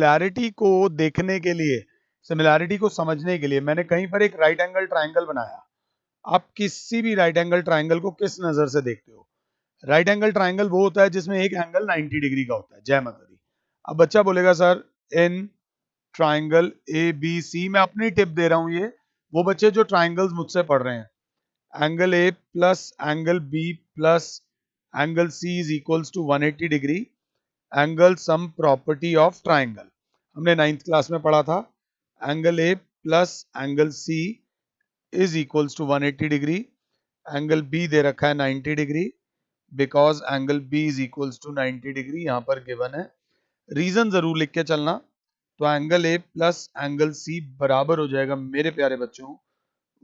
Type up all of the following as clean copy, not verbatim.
Similarity को देखने के लिए, सिमिलैरिटी को समझने के लिए मैंने कहीं पर एक राइट एंगल ट्राइंगल बनाया। आप किसी भी राइट एंगल ट्राइंगल को किस नजर से देखते हो? राइट एंगल ट्राइंगल वो होता है जिसमें एक एंगल 90 डिग्री का होता है। जय माता दी। अब बच्चा बोलेगा sir in triangle A B C, मैं अपनी टिप दे रहा हूं, ये वो बच्चे जो ट्राइंगल्स मुझसे पढ़ रहे हैं, angle A plus angle B plus angle C is equals to 180 degree, angle sum property of triangle, हमने 9th क्लास में पढ़ा था। Angle A plus angle C is equals to 180 degree, angle B दे रखा है 90 degree, because angle B is equals to 90 degree यहाँ पर given है। रीजन जरूर लिख के चलना। तो angle A plus angle C बराबर हो जाएगा मेरे प्यारे बच्चों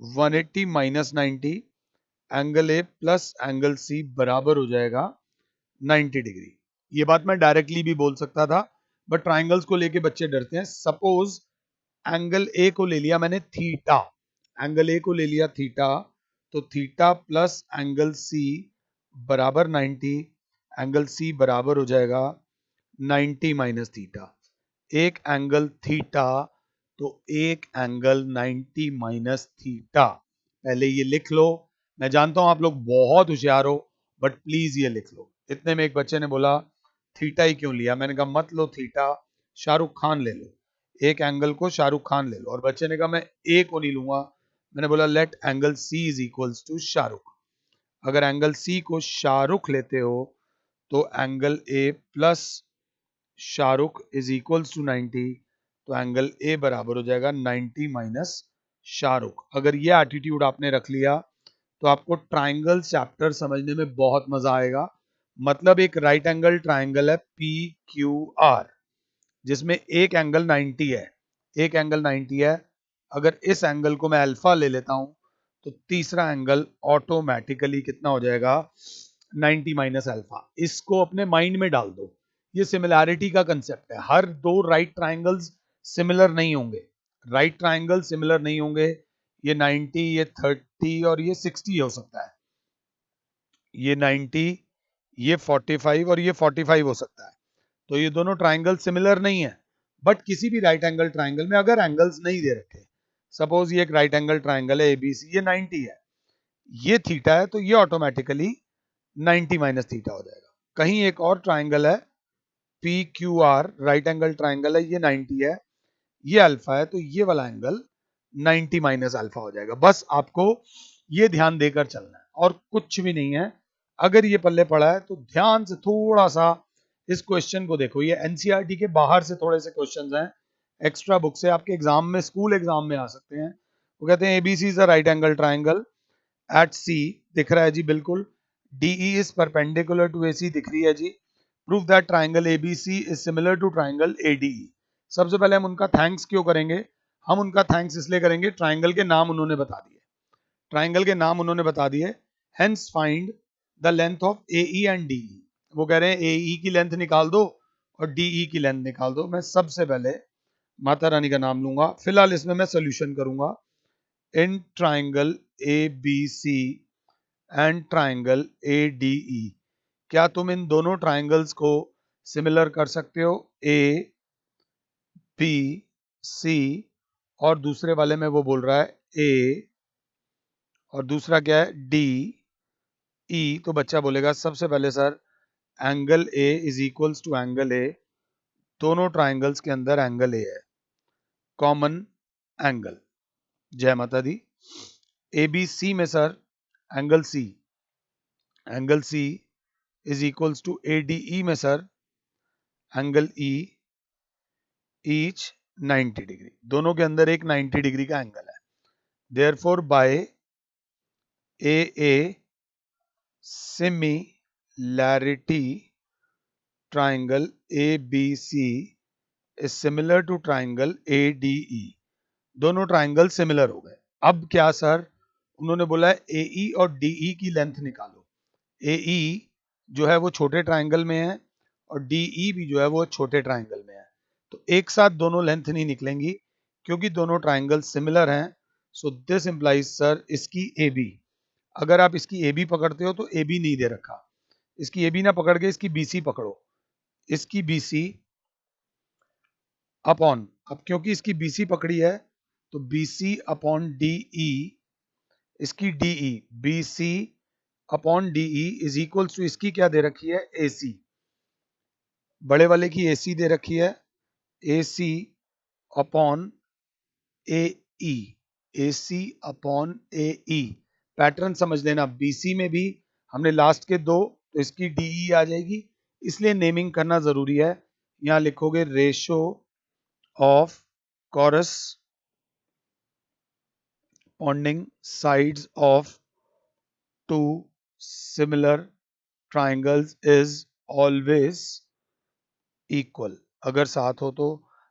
180 minus 90, angle A plus angle C बराबर हो जाएगा 90 डिग्री। ये बात मैं डायरेक्टली भी बोल सकता था, बट ट्राइंगल्स को लेके बच्चे डरते हैं। सपोज एंगल ए को ले लिया मैंने थीटा, एंगल ए को ले लिया थीटा, तो थीटा प्लस एंगल सी बराबर 90, एंगल सी बराबर हो जाएगा 90 माइनस थीटा। एक एंगल थीटा तो एक एंगल 90 माइनस थीटा। पहले ये लिख लो। मैं जानता हूं आप लोग बहुत होशियार हो, बट प्लीज ये लिख लो। इतने में एक बच्चे ने बोला थीटा ही क्यों लिया? मैंने कहा मत लो थीटा, शाहरुख खान ले लो। एक एंगल को शाहरुख खान ले लो। और बच्चे ने कहा मैं ए को नहीं लूंगा। मैंने बोला let angle C is equals to Shahrukh. अगर एंगल सी को शाहरुख लेते हो तो angle A plus Shahrukh is equals to 90, तो एंगल ए बराबर हो जाएगा 90 माइनस शाहरुख। अगर ये एटीट्यूड आपने रख लिया तो आपको ट्राइंगल चैप्टर समझने में बहुत मजा आएगा। मतलब एक राइट एंगल ट्राइंगल है पी क्यू आर, जिसमें एक एंगल 90 है, एक एंगल 90 है। अगर इस एंगल को मैं अल्फा ले लेता हूं तो तीसरा एंगल ऑटोमेटिकली कितना हो जाएगा? 90 माइनस अल्फा। इसको अपने माइंड में डाल दो। ये सिमिलैरिटी का कंसेप्ट है। हर दो राइट ट्राइंगल्स सिमिलर नहीं होंगे, राइट ट्राइंगल सिमिलर नहीं होंगे। ये 90, ये 30 और ये 60 हो सकता है। ये 90, ये 45 और ये 45 हो सकता है। तो ये दोनों ट्राइंगल सिमिलर नहीं है। बट किसी भी राइट एंगल ट्राइंगल में अगर एंगल्स नहीं दे रखे, सपोज ये एक राइट एंगल ट्राइंगल है एबीसी, ये 90 है, ये थीटा है, तो ये ऑटोमेटिकली 90 माइनस थीटा हो जाएगा। कहीं एक और ट्राइंगल है P Q R, right angle triangle है, ये 90 है, ये अल्फा है, तो ये वाला एंगल 90 माइनस अल्फा हो जाएगा। बस आपको ये ध्यान देकर चलना है और कुछ भी नहीं है। अगर ये पल्ले पड़ा है तो ध्यान से थोड़ा सा इस क्वेश्चन को देखो। ये एनसीईआरटी के बाहर से थोड़े से क्वेश्चंस हैं, एक्स्ट्रा बुक से आपके एग्जाम में, स्कूल एग्जाम में आ सकते हैं। वो कहते हैं ABC is a right angle triangle at C, दिख रहा है जी बिल्कुल। DE is perpendicular to AC, दिख रही है जी। Prove that triangle ABC is similar to triangle ADE. सबसे पहले हम उनका थैंक्स क्यों करेंगे? हम उनका थैंक्स इसलिए करेंगे, ट्राइंगल के नाम उन्होंने बता दिए, ट्राइंगल के नाम उन्होंने बता दिए। Hence find the length of AE and DE. वो कह रहे हैं एई की लेंथ निकाल दो और डीई की लेंथ निकाल दो। मैं सबसे पहले माता रानी का नाम लूंगा। फिलहाल इसमें मैं सोल्यूशन करूंगा। In triangle A B C and triangle A D E, क्या तुम इन दोनों ट्राइंगल्स को सिमिलर कर सकते हो? ए बी सी, और दूसरे वाले में वो बोल रहा है ए, और दूसरा क्या है? D E. तो बच्चा बोलेगा सबसे पहले sir angle A is equals to angle A, दोनों ट्राइंगल्स के अंदर एंगल ए है, कॉमन एंगल। जय माता दी। ए बी सी में sir angle C, angle C is equals to A D E में sir angle E, each 90 degree. दोनों के अंदर एक 90 डिग्री का एंगल है। Therefore by A similarity triangle A B C is similar to triangle A D E. दोनों triangle similar हो गए। अब क्या सर? उन्होंने बोला है ए और डी की लेंथ निकालो। ए जो है वो छोटे ट्राइंगल में है और डी भी जो है वो छोटे ट्राइंगल में है। तो एक साथ दोनों लेंथ नहीं निकलेंगी क्योंकि दोनों ट्राइंगल सिमिलर हैं। सो दिस इंप्लाइज सर इसकी ए बी। अगर आप इसकी ए बी पकड़ते हो तो ए बी नहीं दे रखा, इसकी ए बी ना पकड़ के इसकी बी सी पकड़ो। इसकी बी सी अपॉन, अब क्योंकि इसकी बीसी पकड़ी है तो बीसी अपॉन डीई, इसकी DE BC upon DE is equals to इसकी क्या दे रखी है, एसी, बड़े वाले की एसी दे रखी है, एसी अपॉन ए ई, एसी अपॉन ए ई। पैटर्न समझ लेना, बीसी में भी हमने लास्ट के दो तो इसकी डीई आ जाएगी, इसलिए नेमिंग करना जरूरी है। यहां लिखोगे ratio of corresponding sides of two similar triangles is always equal। अगर साथ हो तो,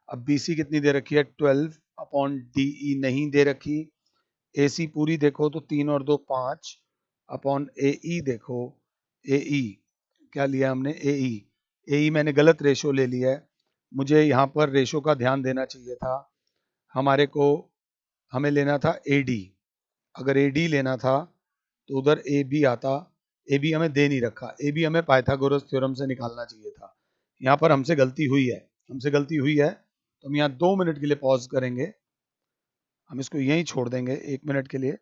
अब बीसी कितनी दे रखी है 12 अपॉन डीई नहीं दे रखी, एसी पूरी देखो तो 3 और 2 5 अपॉन एई देखो, एई क्या लिया हमने, एई, एई मैंने गलत रेशो ले लिया है, मुझे यहाँ पर रेशो का ध्यान देना चाहिए था, हमें लेना था एडी, अगर एडी लेना था तो उधर ए बी आता, ए बी हमें दे नहीं रखा, ए बी हमें पाइथागोरस थ्योरम से निकालना चाहिए था, यहाँ पर हमसे गलती हुई है, तो हम यहाँ 2 मिनट के लिए पॉज करेंगे, हम इसको यहीं छोड़ देंगे 1 मिनट के लिए,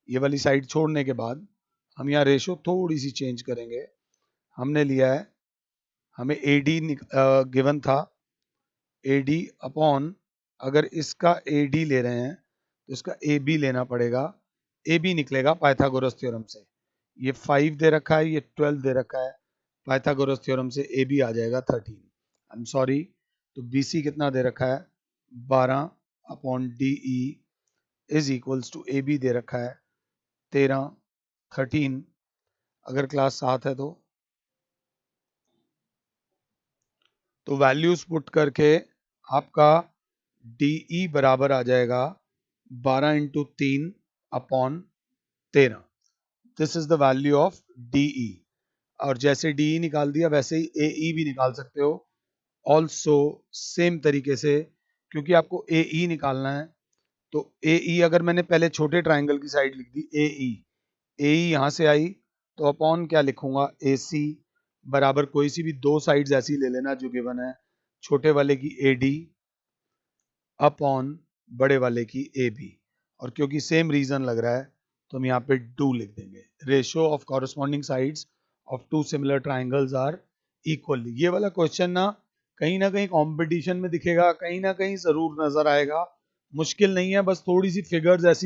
ये वाली साइड छोड़ने के बाद हम यहाँ रेशो थोड़ी सी चेंज करेंगे। हमने लिया है, हमें एडी गिवन था, एडी अपॉन, अगर इसका एडी ले रहे हैं तो इसका ए बी लेना पड़ेगा, ए बी निकलेगा पाइथागोरस थ्योरम से, ये 5 दे रखा है, ये 12 दे रखा है, पाइथागोरस थ्योरम से ए बी आ जाएगा 13, आई एम सॉरी, तो बी सी कितना दे रखा है 12 upon D E is equals to A B दे रखा है 13, 13, अगर क्लास 7 है तो वैल्यूज पुट करके आपका डीई बराबर आ जाएगा 12 into 3 upon 13, this is the value of DE. और जैसे डीई निकाल दिया वैसे ही एई भी निकाल सकते हो, ऑल्सो सेम तरीके से, क्योंकि आपको एई निकालना है तो एई अगर मैंने पहले छोटे ट्राइंगल की साइड लिख दी एई, एई यहां से आई तो अपॉन क्या लिखूंगा, एसी बराबर कोई सी भी दो साइड्स ऐसी ले लेना जो गिवन है, छोटे वाले की एडी अपॉन बड़े वाले की ए बी, और क्योंकि सेम रीजन लग रहा है तो हम यहाँ पे डू लिख देंगे, ratio of corresponding sides of two similar triangles are equal. ये वाला क्वेश्चन ना कहीं कंपटीशन में दिखेगा, कहीं ना कहीं जरूर नजर आएगा, मुश्किल नहीं है, बस थोड़ी सी फिगर्स ऐसी